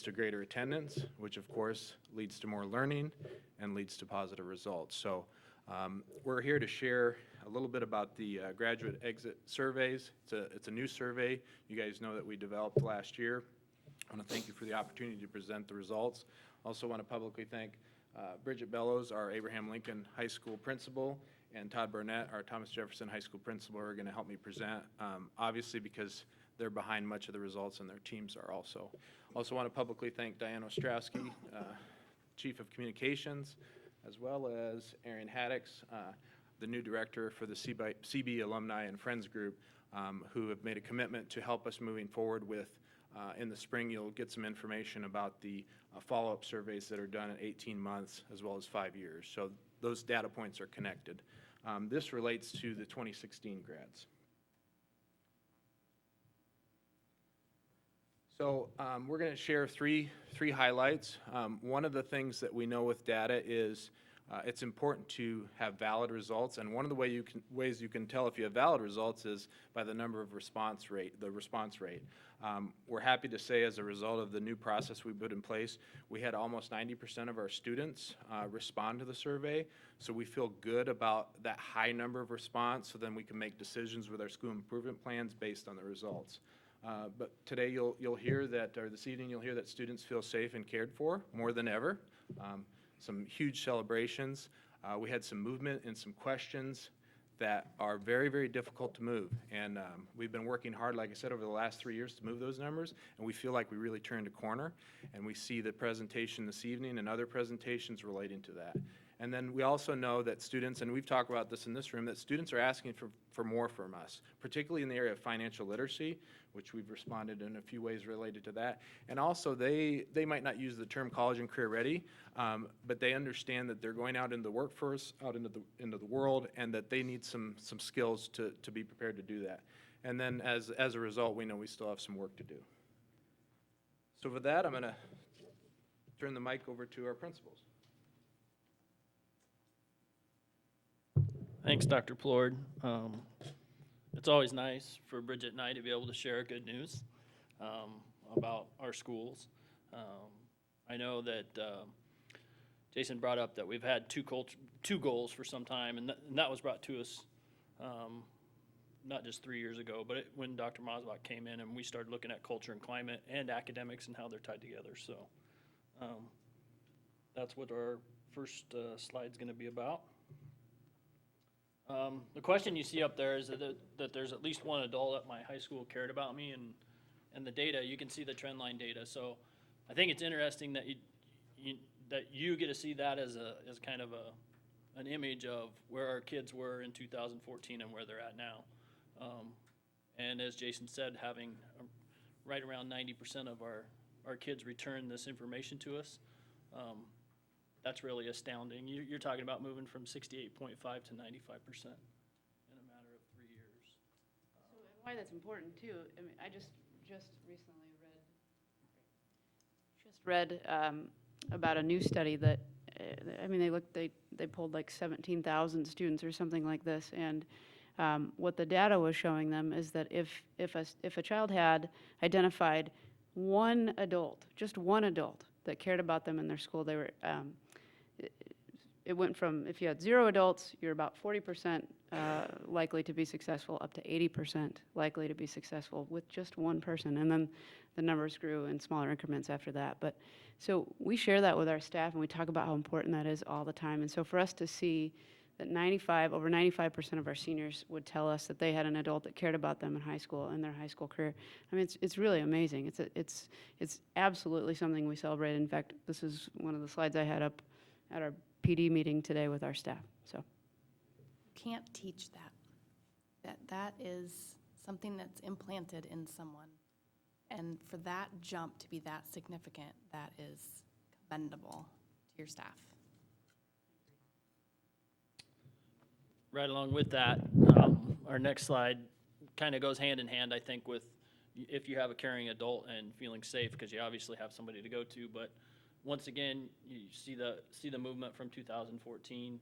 to greater attendance, which of course leads to more learning and leads to positive results. So we're here to share a little bit about the graduate exit surveys. It's a new survey. You guys know that we developed last year. I want to thank you for the opportunity to present the results. Also want to publicly thank Bridget Bellows, our Abraham Lincoln High School principal, and Todd Burnett, our Thomas Jefferson High School principal, are going to help me present, obviously because they're behind much of the results and their teams are also. Also want to publicly thank Diane Ostrowski, Chief of Communications, as well as Aaron Haddix, the new director for the CB Alumni and Friends Group, who have made a commitment to help us moving forward with, in the spring you'll get some information about the follow-up surveys that are done at 18 months as well as 5 years. So those data points are connected. This relates to the 2016 grads. So we're going to share three highlights. One of the things that we know with data is it's important to have valid results, and one of the ways you can tell if you have valid results is by the number of response rate. We're happy to say, as a result of the new process we put in place, we had almost 90% of our students respond to the survey. So we feel good about that high number of response, so then we can make decisions with our school improvement plans based on the results. But today you'll hear that, or this evening you'll hear that students feel safe and cared for more than ever. Some huge celebrations. We had some movement and some questions that are very, very difficult to move. And we've been working hard, like I said, over the last 3 years to move those numbers, and we feel like we really turned a corner. And we see the presentation this evening and other presentations relating to that. And then we also know that students, and we've talked about this in this room, that students are asking for more from us, particularly in the area of financial literacy, which we've responded in a few ways related to that. And also they might not use the term college and career ready, but they understand that they're going out into the workforce, out into the world, and that they need some skills to be prepared to do that. And then as a result, we know we still have some work to do. So with that, I'm going to turn the mic over to our principals. Thanks, Dr. Plourd. It's always nice for Bridget and I to be able to share good news about our schools. I know that Jason brought up that we've had two goals for some time, and that was brought to us not just 3 years ago, but when Dr. Masbach came in and we started looking at culture and climate and academics and how they're tied together. So that's what our first slide's going to be about. The question you see up there is that there's at least one adult at my high school cared about me, and the data, you can see the trend line data. So I think it's interesting that you get to see that as kind of an image of where our kids were in 2014 and where they're at now. And as Jason said, having right around 90% of our kids return this information to us, that's really astounding. You're talking about moving from 68.5 to 95% in a matter of 3 years. So why that's important too, I mean, I just recently read about a new study that, I mean, they polled like 17,000 students or something like this, and what the data was showing them is that if a child had identified one adult, just one adult that cared about them in their school, they were it went from, if you had 0 adults, you're about 40% likely to be successful, up to 80% likely to be successful with just one person. And then the numbers grew in smaller increments after that. But so we share that with our staff, and we talk about how important that is all the time. And so for us to see that over 95% of our seniors would tell us that they had an adult that cared about them in high school and their high school career, I mean, it's really amazing. It's absolutely something we celebrate. In fact, this is one of the slides I had up at our PD meeting today with our staff. So you can't teach that. That is something that's implanted in someone. And for that jump to be that significant, that is commendable to your staff. Right along with that, our next slide kind of goes hand in hand, I think, with if you have a caring adult and feeling safe, because you obviously have somebody to go to. But once again, you see the movement from 2014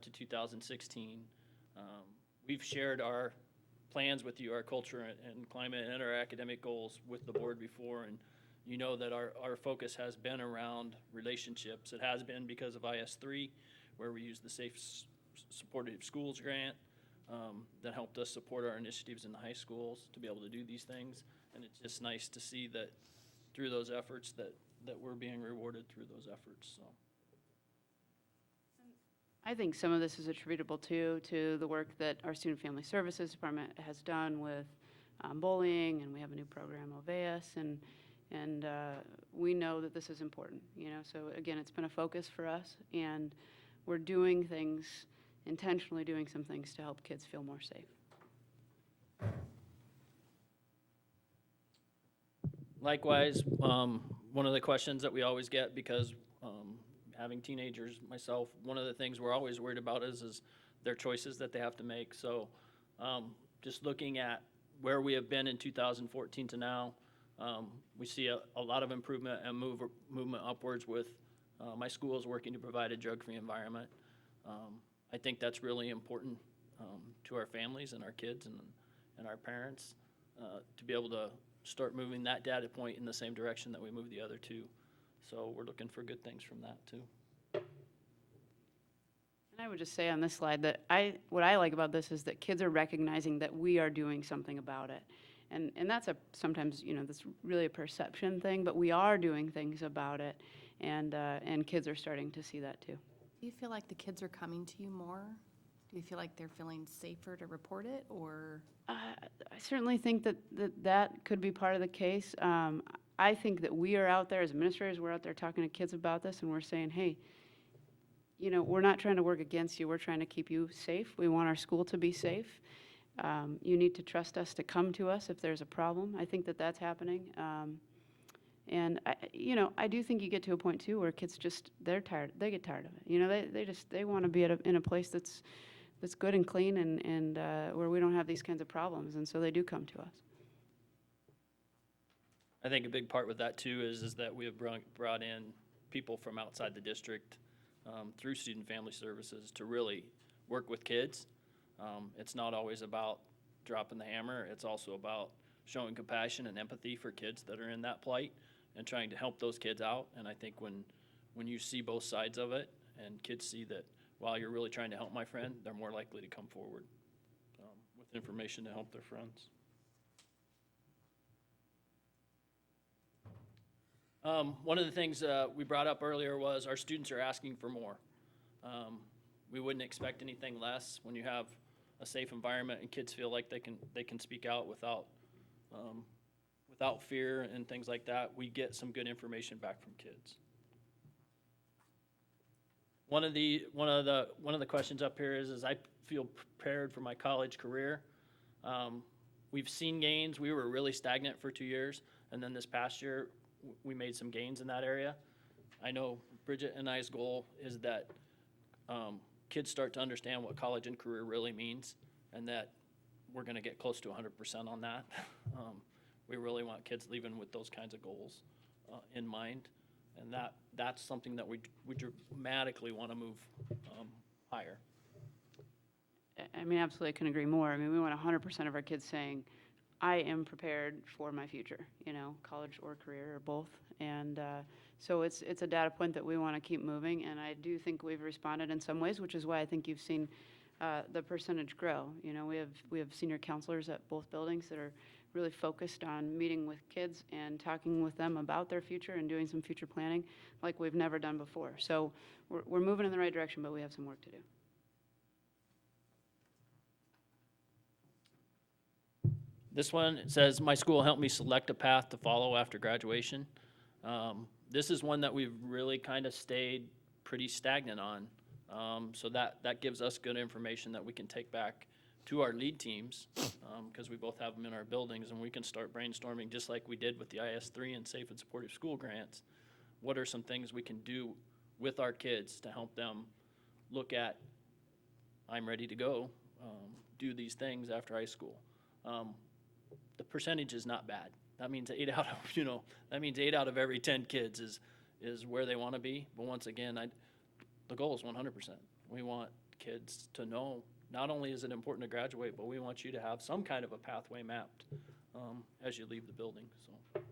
to 2016. We've shared our plans with you, our culture and climate and our academic goals with the board before, and you know that our focus has been around relationships. It has been because of IS3, where we use the Supportive Schools grant that helped us support our initiatives in the high schools to be able to do these things. And it's just nice to see that through those efforts that we're being rewarded through those efforts, so. I think some of this is attributable to the work that our Student Family Services Department has done with bullying, and we have a new program, Oveus, and we know that this is important, you know. So again, it's been a focus for us, and we're doing things, intentionally doing some things to help kids feel more safe. Likewise, one of the questions that we always get, because having teenagers myself, one of the things we're always worried about is their choices that they have to make. So just looking at where we have been in 2014 to now, we see a lot of improvement and movement upwards with my schools working to provide a drug-free environment. I think that's really important to our families and our kids and our parents to be able to start moving that data point in the same direction that we move the other two. So we're looking for good things from that too. And I would just say on this slide that what I like about this is that kids are recognizing that we are doing something about it. And that's sometimes, you know, that's really a perception thing, but we are doing things about it, and kids are starting to see that too. Do you feel like the kids are coming to you more? Do you feel like they're feeling safer to report it, or? I certainly think that could be part of the case. I think that we are out there as administrators, we're out there talking to kids about this, and we're saying, hey, you know, we're not trying to work against you, we're trying to keep you safe. We want our school to be safe. You need to trust us to come to us if there's a problem. I think that that's happening. And I do think you get to a point too where kids they're tired, they get tired of it. You know, they want to be in a place that's good and clean and where we don't have these kinds of problems, and so they do come to us. I think a big part with that too is that we have brought in people from outside the district through Student Family Services to really work with kids. It's not always about dropping the hammer. It's also about showing compassion and empathy for kids that are in that plight and trying to help those kids out. And I think when you see both sides of it and kids see that, while you're really trying to help my friend, they're more likely to come forward with information to help their friends. One of the things we brought up earlier was our students are asking for more. We wouldn't expect anything less when you have a safe environment and kids feel like they can speak out without fear and things like that. We get some good information back from kids. One of the questions up here is I feel prepared for my college career. We've seen gains. We were really stagnant for 2 years, and then this past year we made some gains in that area. I know Bridget and I's goal is that kids start to understand what college and career really means, and that we're going to get close to 100% on that. We really want kids leaving with those kinds of goals in mind, and that's something that we dramatically want to move higher. I mean, absolutely, I couldn't agree more. I mean, we want 100% of our kids saying, I am prepared for my future, you know, college or career or both. And so it's a data point that we want to keep moving, and I do think we've responded in some ways, which is why I think you've seen the percentage grow. You know, we have senior counselors at both buildings that are really focused on meeting with kids and talking with them about their future and doing some future planning like we've never done before. So we're moving in the right direction, but we have some work to do. This one says, my school helped me select a path to follow after graduation. This is one that we've really kind of stayed pretty stagnant on. So that gives us good information that we can take back to our lead teams, because we both have them in our buildings, and we can start brainstorming just like we did with the IS3 and Safe and Supportive School grants. What are some things we can do with our kids to help them look at, I'm ready to go, do these things after high school. The percentage is not bad. That means 8 out of every 10 kids is where they want to be. But once again, the goal is 100%. We want kids to know not only is it important to graduate, but we want you to have some kind of a pathway mapped as you leave the building. So. I mean, absolutely, I couldn't agree more. I mean, we want 100% of our kids saying, I am prepared for my future, you know, college or career or both. And so it's a data point that we want to keep moving, and I do think we've responded in some ways, which is why I think you've seen the percentage grow. You know, we have seen your counselors at both buildings that are really focused on meeting with kids and talking with them about their future and that we're going to get close to 100% on that. We really want kids leaving with those kinds of goals in mind, and that that's something that we dramatically want to move higher.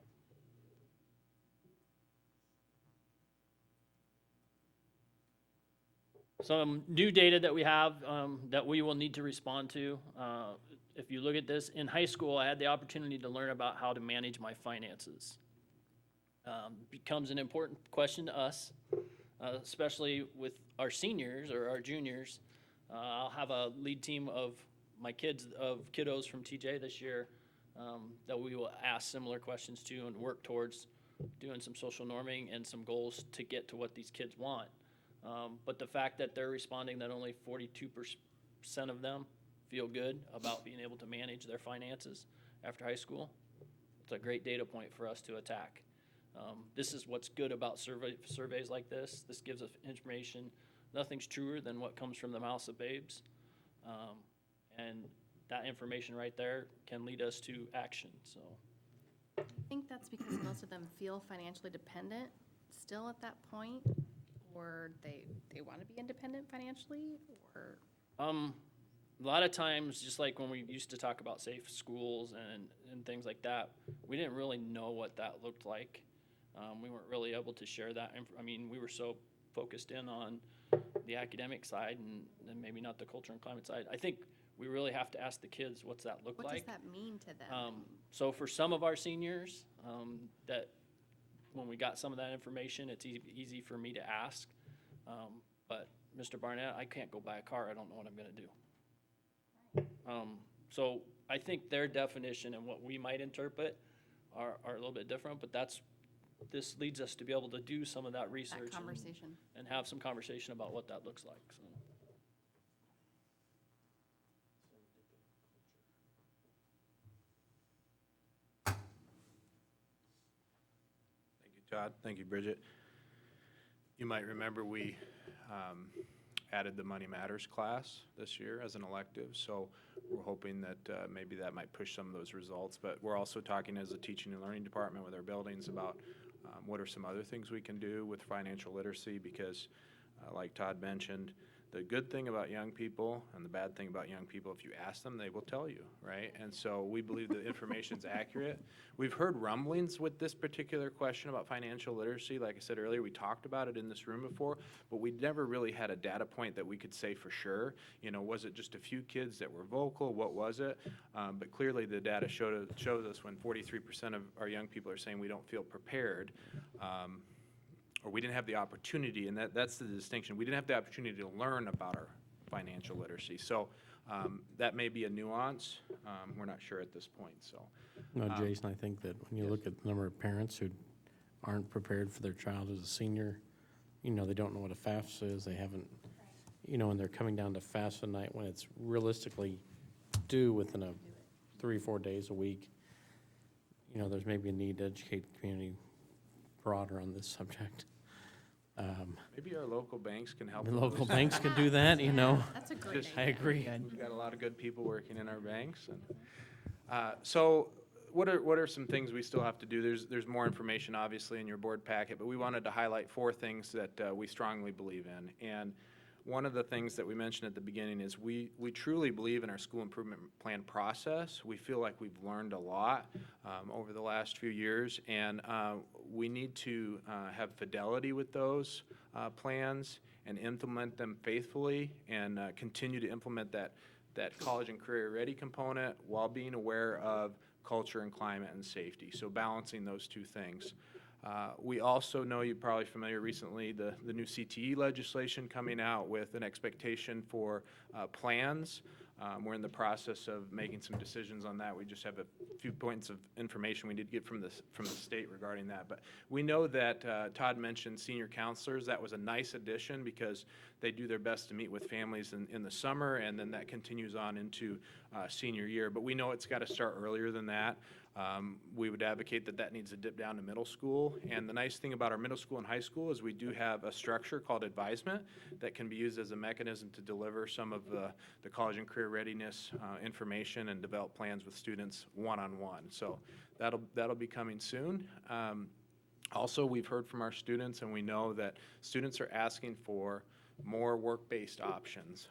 Some new data that we have that we will need to respond to. If you look at this, in high school, I had the opportunity to learn about how to manage my finances. Becomes an important question to us, especially with our seniors or our juniors. I'll have a lead team of my kiddos from TJ this year that we will ask similar questions to and work towards doing some social norming and some goals to get to what these kids want. But the fact that they're responding that only 42% of them feel good about being able to manage their finances after high school, it's a great data point for us to attack. This is what's good about surveys like this. This gives us information. Nothing's truer than what comes from the mouths of babes. And that information right there can lead us to action, so. I think that's because most of them feel financially dependent still at that point, or they want to be independent financially, or? A lot of times, just like when we used to talk about safe schools and things like that, we didn't really know what that looked like. We weren't really able to share that. I mean, we were so focused in on the academic side and maybe not the culture and climate side. I think we really have to ask the kids, what's that look What like? does that mean to them? So for some of our seniors, that when we got some of that information, it's easy for me to ask. But Mr. Barnett, I can't go buy a car. I don't know what I'm going to do. So I think their definition and what we might interpret are a little bit different, but this leads us to be able to do some of that research. That conversation. And have some conversation about what that looks like, so. Thank you, Todd. Thank you, Bridget. You might remember we added the Money Matters class this year as an elective, so we're hoping that maybe that might push some of those results. But we're also talking as a teaching and learning department with our buildings about what are some other things we can do with financial literacy, because like Todd mentioned, the good thing about young people and the bad thing about young people, if you ask them, they will tell you, right? And so we believe the information's accurate. We've heard rumblings with this particular question about financial literacy. Like I said earlier, we talked about it in this room before, but we never really had a data point that we could say for sure. You know, was it just a few kids that were vocal? What was it? But clearly the data shows us when 43% of our young people are saying we don't feel prepared, or we didn't have the opportunity, and that's the distinction. We didn't have the opportunity to learn about our financial literacy. So that may be a nuance. We're not sure at this point, so. No, Jason, I think that when you look at the number of parents who aren't prepared for their child as a senior, you know, they don't know what a FAFSA is, they haven't, you know, and they're coming down to FAFSA night when it's realistically due within 3-4 days a week. You know, there's maybe a need to educate the community broader on this subject. Maybe our local banks can help. The with local this. banks can do that, you know. That's a great I idea. agree. We've got a lot of good people working in our banks. And so what are some things we still have to do? There's more information, obviously, in your board packet, but we wanted to highlight 4 things that we strongly believe in. And one of the things that we mentioned at the beginning is we truly believe in our school improvement plan process. We feel like we've learned a lot over the last few years, and we need to have fidelity with those plans and implement them faithfully, and continue to implement that college and career ready component while being aware of culture and climate and safety. So balancing those 2 things. We also know you're probably familiar recently, the new CTE legislation coming out with an expectation for plans. We're in the process of making some decisions on that. We just have a few points of information we need to get from the state regarding that. But we know that Todd mentioned senior counselors. That was a nice addition because they do their best to meet with families in the summer, and then that continues on into senior year. But we know it's got to start earlier than that. We would advocate that needs to dip down to middle school. And the nice thing about our middle school and high school is we do have a structure called advisement that can be used as a mechanism to deliver some of the college and career readiness information and develop plans with students one-on-one. So that'll be coming soon. Also, we've heard from our students, and we know that students are asking for more work-based options,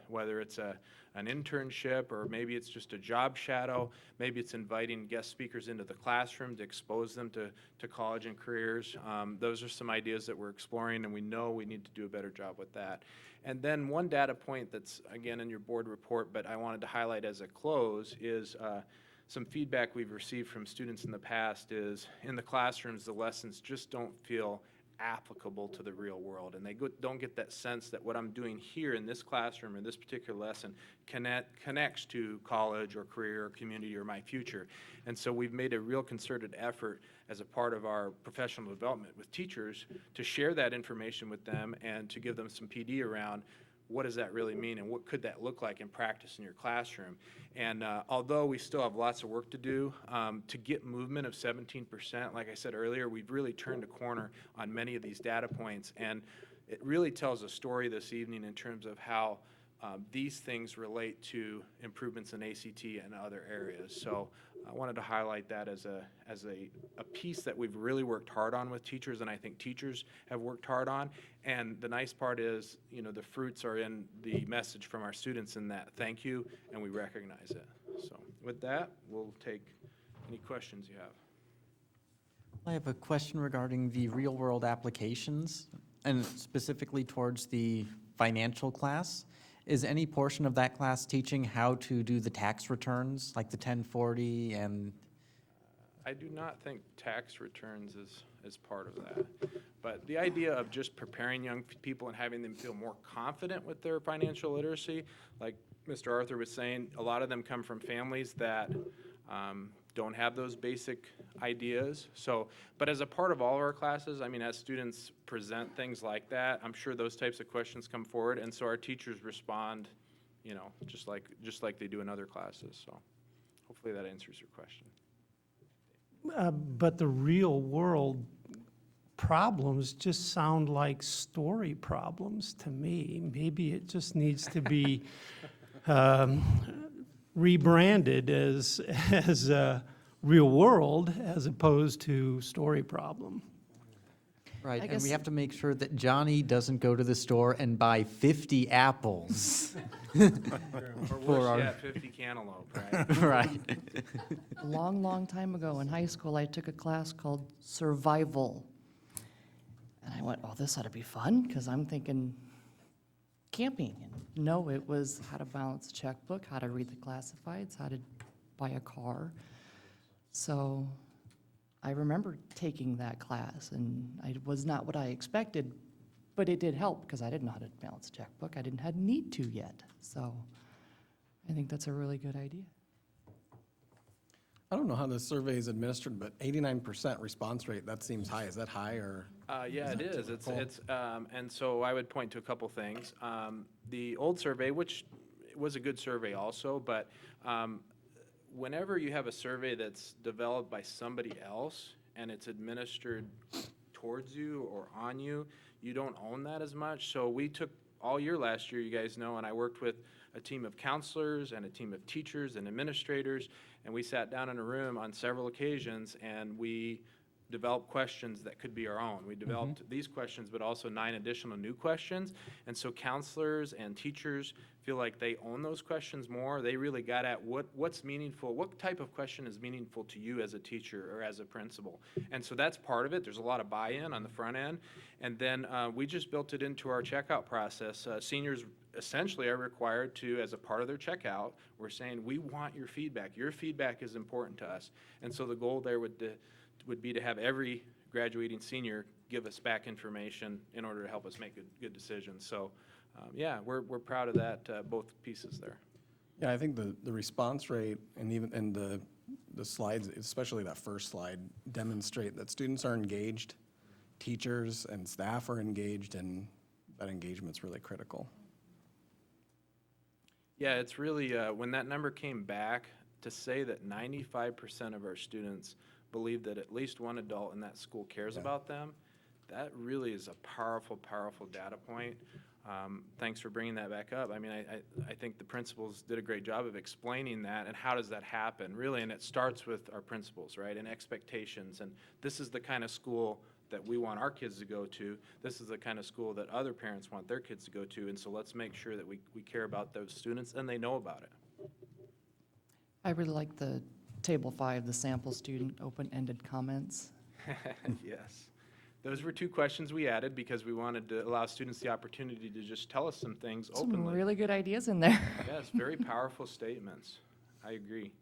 whether it's an internship, or maybe it's just a job shadow, maybe it's inviting guest speakers into the classroom to expose them to college and careers. Those are some ideas that we're exploring, and we know we need to do a better job with that. And then one data point that's, again, in your board report, but I wanted to highlight as a close, is some feedback we've received from students in the past is, in the classrooms, the lessons just don't feel applicable to the real world, and they don't get that sense that what I'm doing here in this classroom or this particular lesson connects to college or career or community or my future. And so we've made a real concerted effort as a part of our professional development with teachers to share that information with them and to give them some PD around what does that really mean and what could that look like in practice in your classroom. And although we still have lots of work to do, to get movement of 17%, like I said earlier, we've really turned a corner on many of these data points. And it really tells a story this evening in terms of how these things relate to improvements in ACT and other areas. So I wanted to highlight that as a piece that we've really worked hard on with teachers, and I think teachers have worked hard on. And the nice part is, you know, the fruits are in the message from our students in that thank you, and we recognize it. So with that, we'll take any questions you have. I have a question regarding the real-world applications, and specifically towards the financial class. Is any portion of that class teaching how to do the tax returns, like the 1040 and? I do not think tax returns is part of that. But the idea of just preparing young people and having them feel more confident with their financial literacy, like Mr. Arthur was saying, a lot of them come from families that don't have those basic ideas. So, but as a part of all of our classes, I mean, as students present things like that, I'm sure those types of questions come forward, and so our teachers respond, you know, just like they do in other classes. So hopefully that answers your question. But the real world problems just sound like story problems to me. Maybe it just needs to be rebranded as real world as opposed to story problem. Right, I and we guess- have to make sure that Johnny doesn't go to the store and buy 50 apples. Or For worse our- yet, 50 cantaloupe, right? Right. A long, long time ago in high school, I took a class called survival. And I went, oh, this ought to be fun, because I'm thinking camping. And no, it was how to balance a checkbook, how to read the classifieds, how to buy a car. So I remember taking that class, and it was not what I expected, but it did help, because I didn't know how to balance a checkbook. I didn't have need to yet. So I think that's a really good idea. I don't know how this survey is administered, but 89% response rate, that seems high. Is that high or? Yeah, it is. typical? And so I would point to a couple things. The old survey, which was a good survey also, but whenever you have a survey that's developed by somebody else and it's administered towards you or on you, you don't own that as much. So we took all year last year, you guys know, and I worked with a team of counselors and a team of teachers and administrators, and we sat down in a room on several occasions and we developed questions that could be our own. We developed these questions, but also 9 additional new questions. And so counselors and teachers feel like they own those questions more. They really got at what's meaningful, what type of question is meaningful to you as a teacher or as a principal. And so that's part of it. There's a lot of buy-in on the front end. And then we just built it into our checkout process. Seniors essentially are required to, as a part of their checkout, we're saying, we want your feedback. Your feedback is important to us. And so the goal there would be to have every graduating senior give us back information in order to help us make good decisions. So, yeah, we're proud of that, both pieces there. Yeah, I think the response rate and the slides, especially that first slide, demonstrate that students are engaged, teachers and staff are engaged, and that engagement's really critical. Yeah, it's really, when that number came back, to say that 95% of our students believe that at least one adult in that school cares about them, that really is a powerful, powerful data point. Thanks for bringing that back up. I mean, I think the principals did a great job of explaining that and how does that happen, really, and it starts with our principals, right, and expectations, and this is the kind of school that we want our kids to go to. This is the kind of school that other parents want their kids to go to, and so let's make sure that we care about those students and they know about it. I really like the table 5, the sample student open-ended comments. Yes. Those were 2 questions we added because we wanted to allow students the opportunity to just tell us some things Some openly. really good ideas in there. Yes, very powerful statements. I agree.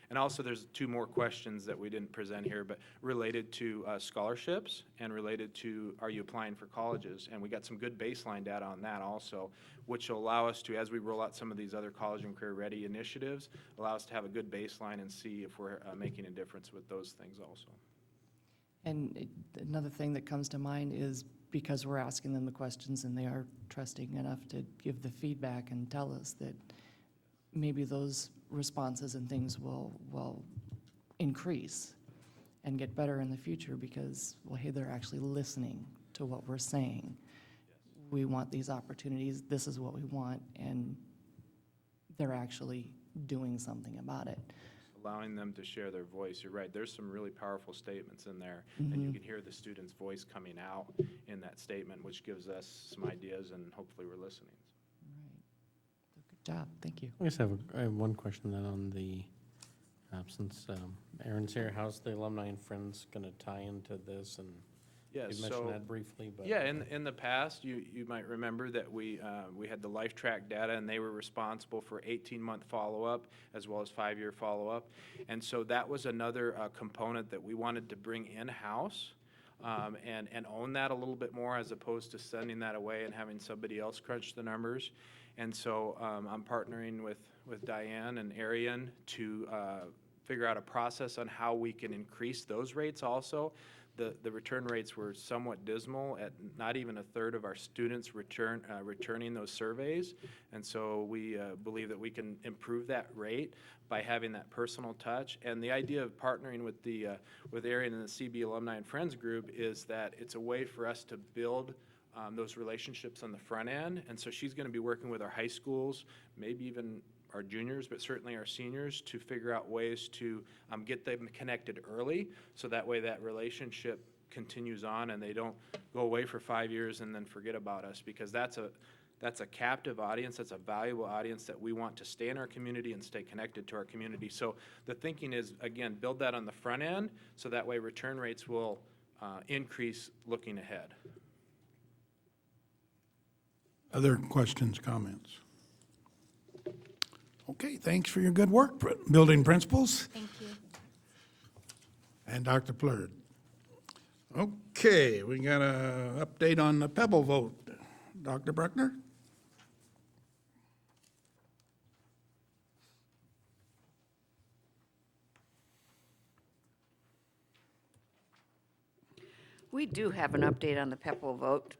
And also, there's 2 more questions that we didn't present here, but related to scholarships and related to, are you applying for colleges? And we got some good baseline data on that also, which will allow us to, as we roll out some of these other college and career-ready initiatives, allow us to have a good baseline and see if we're making a difference with those things also. And another thing that comes to mind is because we're asking them the questions and they are trusting enough to give the feedback and tell us that maybe those responses and things will increase and get better in the future because, well, hey, they're actually listening to what we're saying. We want these opportunities, this is what we want, and they're actually doing something about it. Allowing them to share their voice. You're right, there's some really powerful statements in there, and you can hear the student's voice coming out in that statement, which gives us some ideas, and hopefully we're listening. Right. Good job, thank you. I guess I have one question then on the, since Aaron's here, how's the Alumni and Friends going to tie into this? And Yes, you mentioned that briefly, but. Yeah, in the past, you might remember that we had the LifeTrack data, and they were responsible for 18-month follow-up as well as 5-year follow-up. And so that was another component that we wanted to bring in-house and own that a little bit more as opposed to sending that away and having somebody else crunch the numbers. And so I'm partnering with Diane and Arian to figure out a process on how we can increase those rates also. The return rates were somewhat dismal at not even a third of our students returning those surveys. And so we believe that we can improve that rate by having that personal touch. And the idea of partnering with Arian and the CB Alumni and Friends group is that it's a way for us to build those relationships on the front end. And so she's going to be working with our high schools, maybe even our juniors, but certainly our seniors, to figure out ways to get them connected early, so that way that relationship continues on and they don't go away for 5 years and then forget about us, because that's a captive audience, that's a valuable audience that we want to stay in our community and stay connected to our community. So the thinking is, again, build that on the front end, so that way return rates will increase looking ahead. Other questions, comments? Okay, thanks for your good work, building principals. Thank you. And Dr. Plurd. Okay, we got an update on the Pebble vote. Dr. Bruckner? We do have an update on the Pebble vote.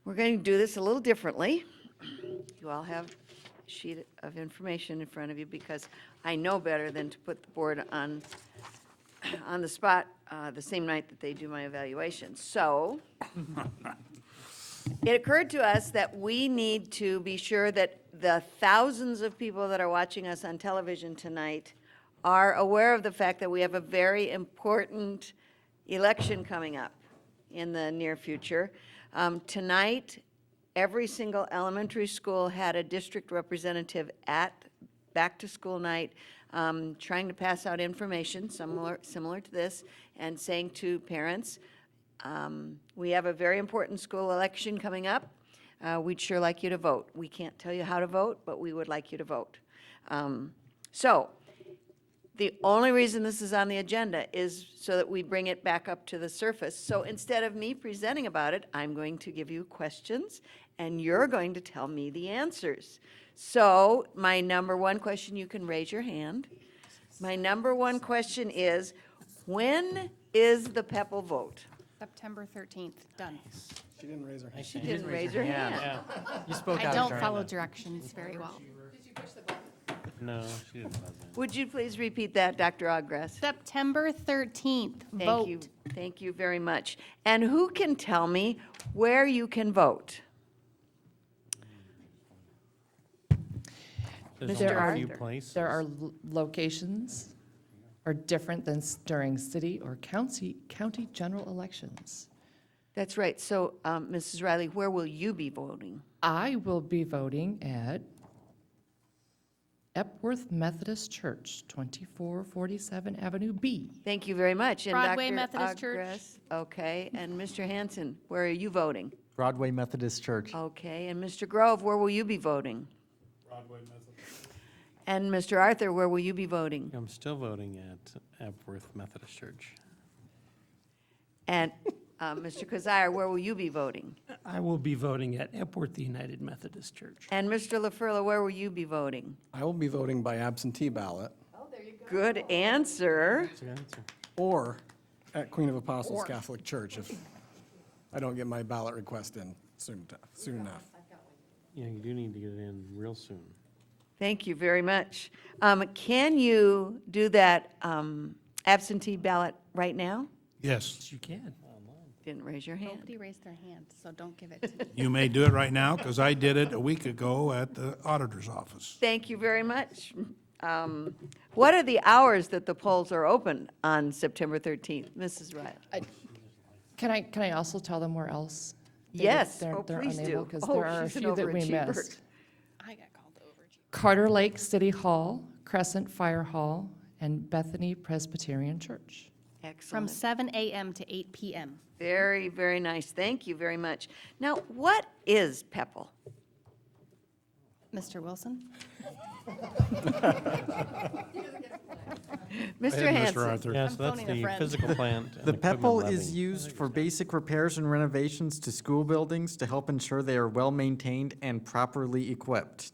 We're going to do this a little differently. You all have a sheet of information in front of you, because I know better than to put the board on the spot the same night that they do my evaluation. So it occurred to us that we need to be sure that the thousands of people that are watching us on television tonight are aware of the fact that we have a very important election coming up in the near future. Tonight, every single elementary school had a district representative at back-to-school night, trying to pass out information similar to this, and saying to parents, we have a very important school election coming up. We'd sure like you to vote. We can't tell you how to vote, but we would like you to vote. So the only reason this is on the agenda is so that we bring it back up to the surface. So instead of me presenting about it, I'm going to give you questions, and you're going to tell me the answers. So my number one question, you can raise your hand. My number one question is, when is the Pebble vote? September 13th, done. She didn't raise her hand. She didn't raise her hand. Yeah, you spoke I out don't during follow the- directions very well. No, she didn't buzz in. Would you please repeat that, Dr. Ogres? September 13th, Thank you. vote. Thank you very much. And who can tell me where you can vote? There's There only a are- few places. There are locations are different than during city or county general elections. That's right. So, Mrs. Riley, where will you be voting? I will be voting at Epworth Methodist Church, 2447 Avenue B. Thank you very much. And Broadway Dr. Methodist Church. Agrest, okay, and Mr. Hanson, where are you voting? Broadway Methodist Church. Okay, and Mr. Grove, where will you be voting? Broadway Methodist. And Mr. Arthur, where will you be voting? I'm still voting at Epworth Methodist Church. And Mr. Kazire, where will you be voting? I will be voting at Epworth United Methodist Church. And Mr. LaFurla, where will you be voting? I will be voting by absentee ballot Good answer. That's a good answer. or at Queen of Apostles Catholic Church if I don't get my ballot request in soon enough. Yeah, you do need to get it in real soon. Thank you very much. Can you do that absentee ballot right now? Yes, You can. Didn't raise your hand. Nobody raised their hand, so don't give it to me. you may do it right now, because I did it a week ago at the auditor's office. Thank you very much. What are the hours that the polls are open on September 13th? Mrs. Riley? Can I also tell them where else? Yes. They're Oh, please do. Because Oh, there are a she's an few that we overachiever. missed. I got called over. Carter Lake City Hall, Crescent Fire Hall, and Bethany Presbyterian Church. From Excellent. 7 a.m. to 8 p.m. Very, very nice. Thank you very much. Now, what is PEPL? Mr. Wilson? Mr. Hanson? Arthur. Yeah, so that's phoning a the friend. physical plant. and The equipment PEPAL is levy. used for basic repairs and renovations to school buildings to help ensure they are well-maintained and properly equipped.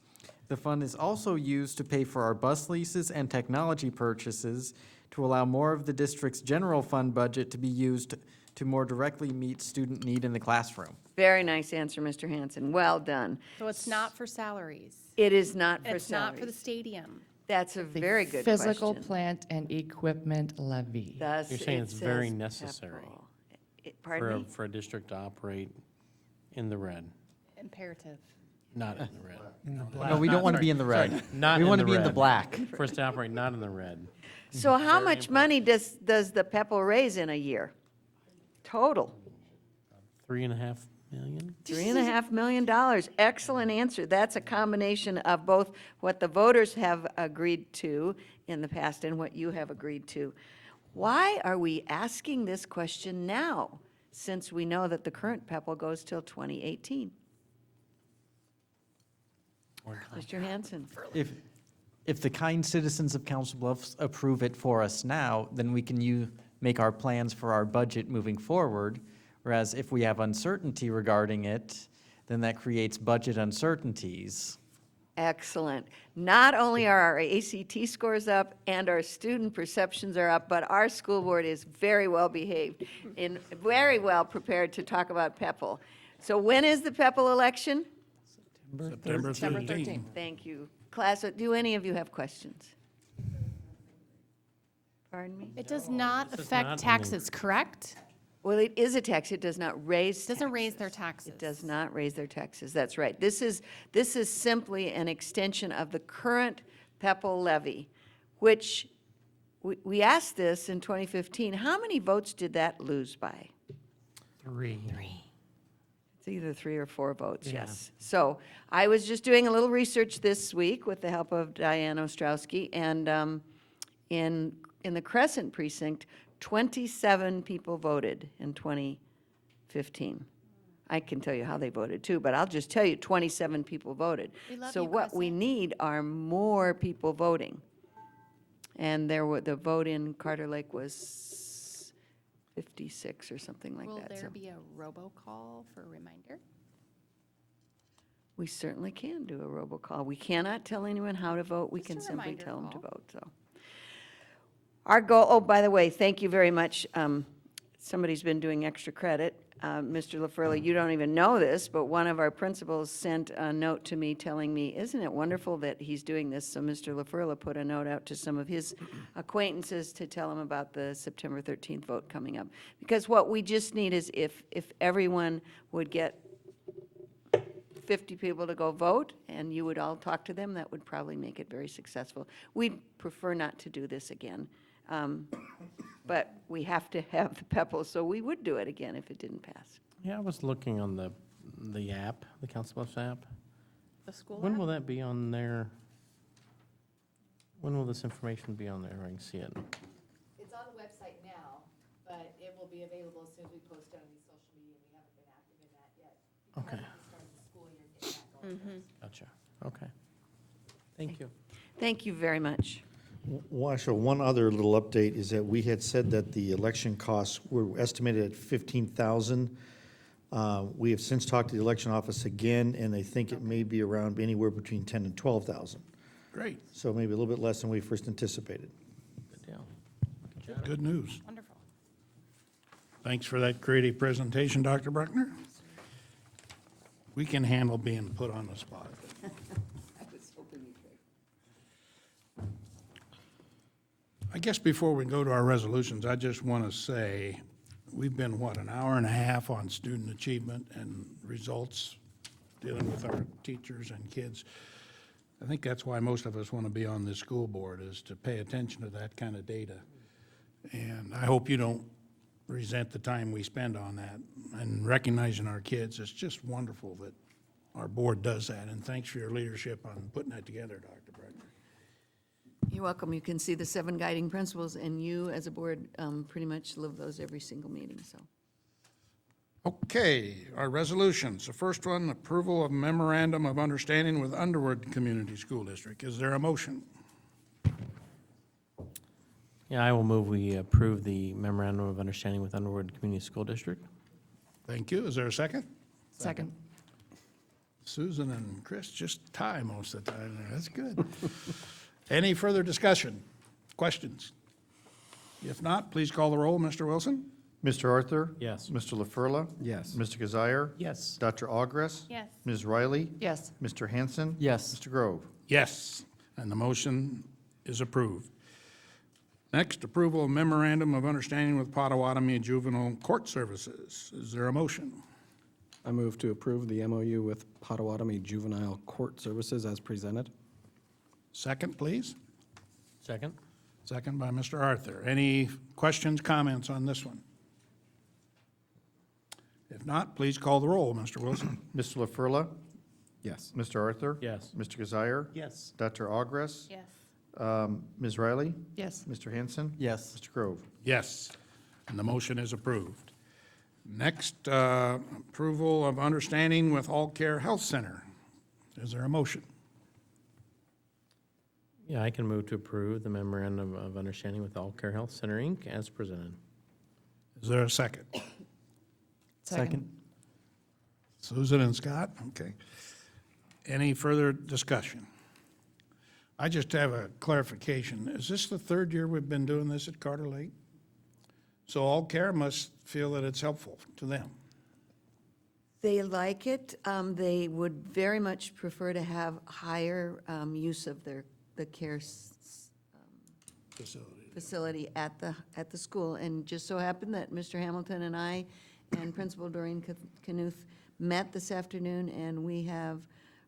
The fund is also used to pay for our bus leases and technology purchases to allow more of the district's general fund budget to be used to more directly meet student need in the classroom. Very nice answer, Mr. Hanson. Well done. So it's not for salaries. It is not for It's not for the salaries. stadium. That's a The very good Physical question. plant and equipment levy. Thus, You're saying it it's very says necessary PEPL. Pardon me? for a district to operate in the red, Imperative. not in the red. In the No, black. we don't want to be in the red. Not We in want to the be in the red. black. For us to operate not in the red. So how much money does the PEPL raise in a year? Total? 3.5 million? $3.5 million. Excellent answer. That's a combination of both what the voters have agreed to in the past and what you have agreed to. Why are we asking this question now, since we know that the current PEPL goes till 2018? Mr. Hanson? If the kind citizens of Council Bluffs approve it for us now, then we can make our plans for our budget moving forward. Whereas if we have uncertainty regarding it, then that creates budget uncertainties. Excellent. Not only are our ACT scores up and our student perceptions are up, but our school board is very well behaved and very well prepared to talk about PEPL. So when is the PEPL election? September September 13th. 13th. Thank you. Class, do any of you have questions? Pardon me? It does not This is affect not an taxes, correct? Well, it is a tax. It does not raise It doesn't raise taxes. their taxes. It does not raise their taxes. That's right. This is simply an extension of the current PEPL levy, which we asked this in 2015. How many votes did that lose by? 3. It's either 3 or 4 votes, Yeah. yes. So I was just doing a little research this week with the help of Diane Ostrowski, and in the Crescent precinct, 27 people voted in 2015. I can tell you how they voted too, but I'll just tell you, 27 people voted. We love So you, what we Crescent. need are more people voting. And the vote in Carter Lake was 56 or something like Will that. there So be a robocall for a reminder? we certainly can do a robocall. We cannot tell anyone how to vote. We Just can a simply reminder tell them to call. vote, so. Our goal, oh, by the way, thank you very much. Somebody's been doing extra credit. Mr. LaFurla, you don't even know this, but one of our principals sent a note to me telling me, isn't it wonderful that he's doing this? So Mr. LaFurla put a note out to some of his acquaintances to tell them about the September 13th vote coming up. Because what we just need is if everyone would get 50 people to go vote, and you would all talk to them, that would probably make it very successful. We'd prefer not to do this again, but we have to have the PEPL, so we would do it again if it didn't pass. Yeah, I was looking on the app, the Council Bluffs app. The school When app? will that be on there? When will this information be on there where I can see it? It's on the website now, but it will be available as soon as we post it on these social media. We haven't been active in that yet. Okay. Because of the start of the school year, getting that going. Gotcha. Okay. Thank you. Thank you very much. Washoe, one other little update is that we had said that the election costs were estimated at 15,000. We have since talked to the election office again, and they think it may be around anywhere between 10 and 12,000. Great, So maybe a little bit less than we first anticipated. Good deal. good news. Wonderful. Thanks for that creative presentation, Dr. Bruckner. We can handle being put on the spot. I guess before we go to our resolutions, I just want to say, we've been, what, an hour and a half on student achievement and results, dealing with our teachers and kids. I think that's why most of us want to be on this school board, is to pay attention to that kind of data. And I hope you don't resent the time we spend on that and recognizing our kids. It's just wonderful that our board does that, and thanks for your leadership on putting that together, Dr. Bruckner. You're welcome. You can see the 7 guiding principles, and you, as a board, pretty much live those every single meeting, so. Okay, our resolutions. The first one, approval of memorandum of understanding with Underwood Community School District. Is there a motion? Yeah, I will move we approve the memorandum of understanding with Underwood Community School District. Thank you. Is there a second? Second. Susan and Chris just tie most of the time there. That's good. Any further discussion? Questions? If not, please call the roll. Mr. Wilson? Mr. Arthur? Yes. Mr. LaFurla? Yes. Mr. Kazire? Yes. Dr. Ogres? Yes. Ms. Riley? Yes. Mr. Hanson? Yes. Mr. Grove? Yes, and the motion is approved. Next, approval of memorandum of understanding with Potawatomi Juvenile Court Services. Is there a motion? I move to approve the MOU with Potawatomi Juvenile Court Services as presented. Second, please. Second? Second by Mr. Arthur. Any questions, comments on this one? If not, please call the roll. Mr. Wilson? Mr. LaFurla? Yes. Mr. Arthur? Yes. Mr. Kazire? Yes. Dr. Ogres? Yes. Ms. Riley? Yes. Mr. Hanson? Yes. Mr. Grove? Yes, and the motion is approved. Next, approval of understanding with All Care Health Center. Is there a motion? Yeah, I can move to approve the memorandum of understanding with All Care Health Center, Inc. as presented. Is there a second? Second. Susan and Scott, okay. Any further discussion? I just have a clarification. Is this the third year we've been doing this at Carter Lake? So All Care must feel that it's helpful to them. They like it. They would very much prefer to have higher use of the care facility at the school. And just so happened that Mr. Hamilton and I and Principal Doreen Knuth met this afternoon, and we have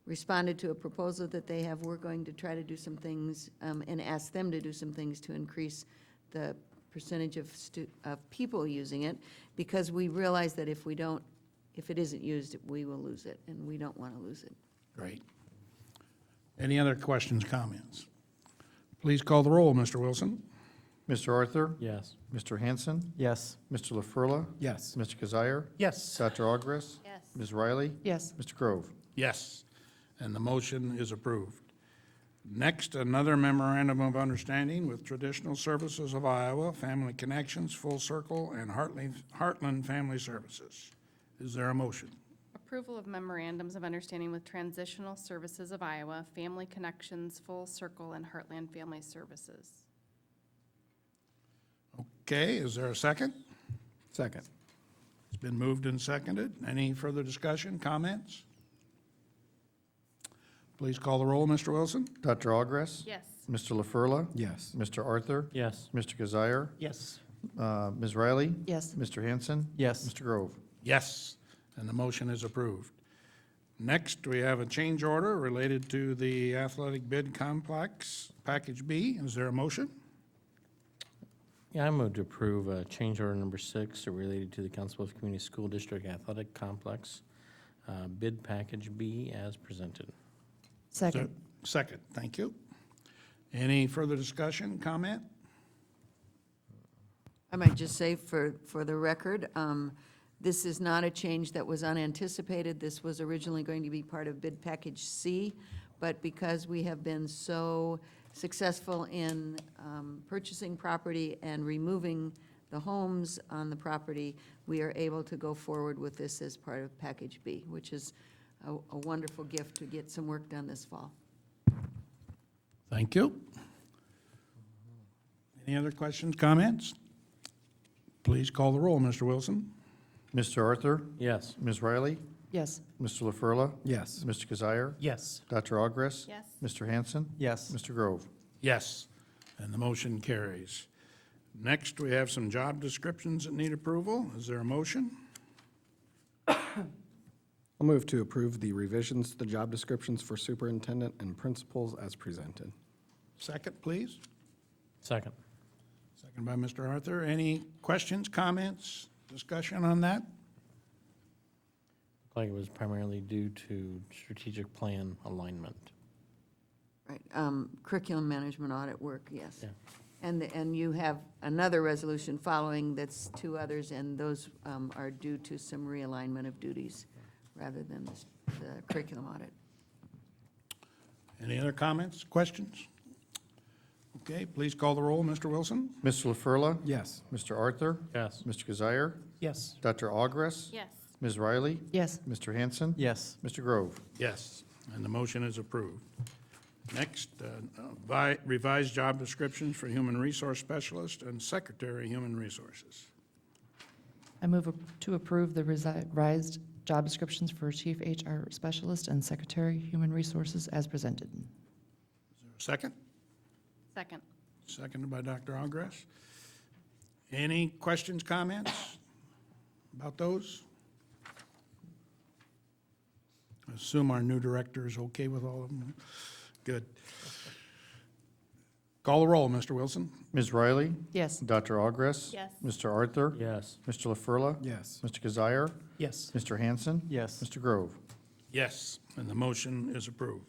responded to a proposal that they have. We're going to try to do some things and ask them to do some things to increase the percentage of people using it, because we realize that if it isn't used, we will lose it, and we don't want to lose it. Great. Any other questions, comments? Please call the roll, Mr. Wilson. Mr. Arthur? Yes. Mr. Hanson? Yes. Mr. LaFurla? Yes. Mr. Kazire? Yes. Dr. Ogres? Yes. Ms. Riley? Yes. Mr. Grove? Yes, and the motion is approved. Next, another memorandum of understanding with Traditional Services of Iowa, Family Connections, Full Circle, and Heartland Family Services. Is there a motion? Approval of memorandums of understanding with Transitional Services of Iowa, Family Connections, Full Circle, and Heartland Family Services. Okay, is there a second? Second. It's been moved and seconded. Any further discussion, comments? Please call the roll, Mr. Wilson. Dr. Ogres? Yes. Mr. LaFurla? Yes. Mr. Arthur? Yes. Mr. Kazire? Yes. Ms. Riley? Yes. Mr. Hanson? Yes. Mr. Grove? Yes, and the motion is approved. Next, we have a change order related to the athletic bid complex, Package B. Is there a motion? Yeah, I move to approve change order number 6 related to the Council Bluffs Community School District Athletic Complex, bid package B as presented. Second. Second, thank you. Any further discussion, comment? I might just say for the record, this is not a change that was unanticipated. This was originally going to be part of bid package C, but because we have been so successful in purchasing property and removing the homes on the property, we are able to go forward with this as part of package B, which is a wonderful gift to get some work done this fall. Thank you. Any other questions, comments? Please call the roll, Mr. Wilson. Mr. Arthur? Yes. Ms. Riley? Yes. Mr. LaFurla? Yes. Mr. Kazire? Yes. Dr. Ogres? Yes. Mr. Hanson? Yes. Mr. Grove? Yes, and the motion carries. Next, we have some job descriptions that need approval. Is there a motion? I'll move to approve the revisions to the job descriptions for superintendent and principals as presented. Second, please. Second. Second by Mr. Arthur. Any questions, comments, discussion on that? Like it was primarily due to strategic plan alignment. Right, curriculum management audit work, yes. Yeah. And you have another resolution following that's two others, and those are due to some realignment of duties rather than the curriculum audit. Any other comments, questions? Okay, please call the roll, Mr. Wilson. Mr. LaFurla? Yes. Mr. Arthur? Yes. Mr. Kazire? Yes. Dr. Ogres? Yes. Ms. Riley? Yes. Mr. Hanson? Yes. Mr. Grove? Yes, and the motion is approved. Next, revised job descriptions for human resource specialist and secretary human resources. I move to approve the revised job descriptions for Chief HR Specialist and Secretary Human Resources as presented. Second? Second. Seconded by Dr. Ogres. Any questions, comments about those? I assume our new director is okay with all of them? Good. Call the roll, Mr. Wilson. Ms. Riley? Yes. Dr. Ogres? Yes. Mr. Arthur? Yes. Mr. LaFurla? Yes. Mr. Kazire? Yes. Mr. Hanson? Yes. Mr. Grove? Yes, and the motion is approved.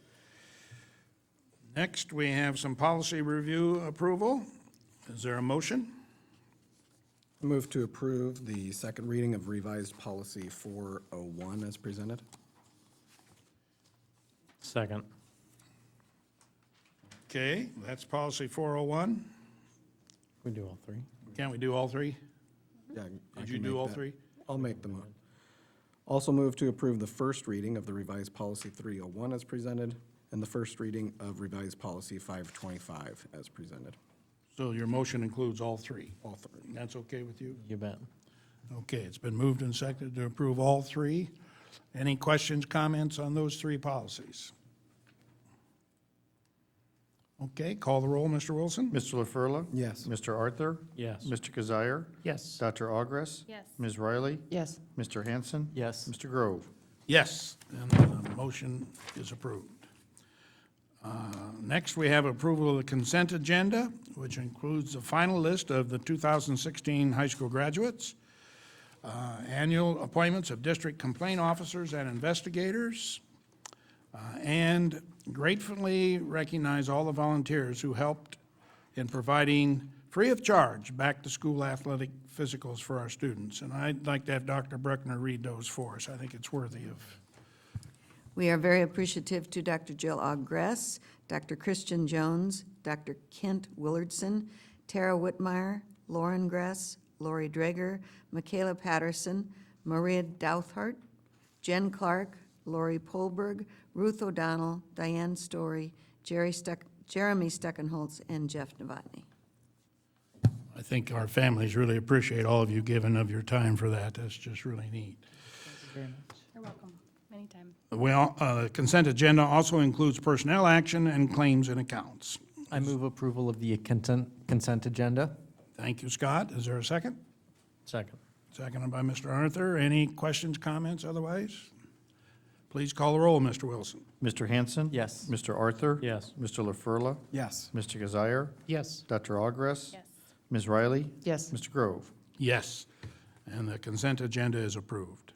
Next, we have some policy review approval. Is there a motion? I move to approve the second reading of revised policy 401 as presented. Second. Okay, that's policy 401. We do all three. Can we do all three? Yeah, I Did can you do make all that. three? I'll make them. Also move to approve the first reading of the revised policy 301 as presented, and the first reading of revised policy 525 as presented. So your motion includes all three? All three. That's okay with you? You bet. Okay, it's been moved and seconded to approve all three. Any questions, comments on those three policies? Okay, call the roll, Mr. Wilson. Mr. LaFurla? Yes. Mr. Arthur? Yes. Mr. Kazire? Yes. Dr. Ogres? Yes. Ms. Riley? Yes. Mr. Hanson? Yes. Mr. Grove? Yes, and the motion is approved. Next, we have approval of the consent agenda, which includes the final list of the 2016 high school graduates, annual appointments of district complaint officers and investigators, and gratefully recognize all the volunteers who helped in providing free of charge back-to-school athletic physicals for our students. And I'd like to have Dr. Bruckner read those for us. I think it's worthy of. We are very appreciative to Dr. Jill Ogres, Dr. Christian Jones, Dr. Kent Willardson, Tara Whitmire, Lauren Gress, Lori Drager, Michaela Patterson, Maria Douthart, Jen Clark, Lori Polberg, Ruth O'Donnell, Diane Story, Jeremy Steckenholtz, and Jeff Novotny. I think our families really appreciate all of you giving of your time for that. That's just really neat. Very much. You're welcome. Anytime. Well, consent agenda also includes personnel action and claims and accounts. I move approval of the consent agenda. Thank you, Scott. Is there a second? Second. Seconded by Mr. Arthur. Any questions, comments otherwise? Please call the roll, Mr. Wilson. Mr. Hanson? Yes. Mr. Arthur? Yes. Mr. LaFurla? Yes. Mr. Kazire? Yes. Dr. Ogres? Yes. Ms. Riley? Yes. Mr. Grove? Yes, and the consent agenda is approved.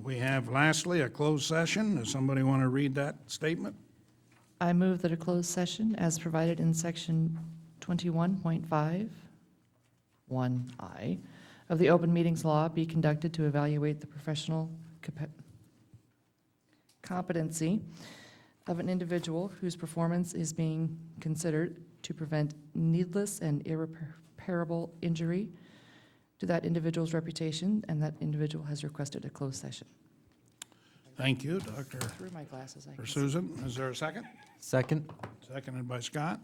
We have lastly a closed session. Does somebody want to read that statement? I move that a closed session as provided in section 21.5, 1I of the Open Meetings Law be conducted to evaluate the professional competency of an individual whose performance is being considered to prevent needless and irreparable injury to that individual's reputation, and that individual has requested a closed session. Thank you, Dr. Through my glasses, I or can see. Susan. Is there a second? Second? Seconded by Scott.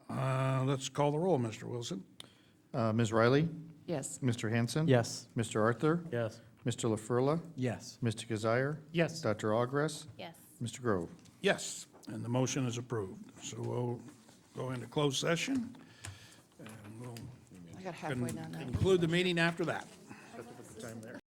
Let's call the roll, Mr. Wilson. Ms. Riley? Yes. Mr. Hanson? Yes. Mr. Arthur? Yes. Mr. LaFurla? Yes. Mr. Kazire? Yes. Dr. Ogres? Yes. Mr. Grove? Yes, and the motion is approved. So we'll go into closed session, and we'll I got halfway down now. conclude the meeting after that.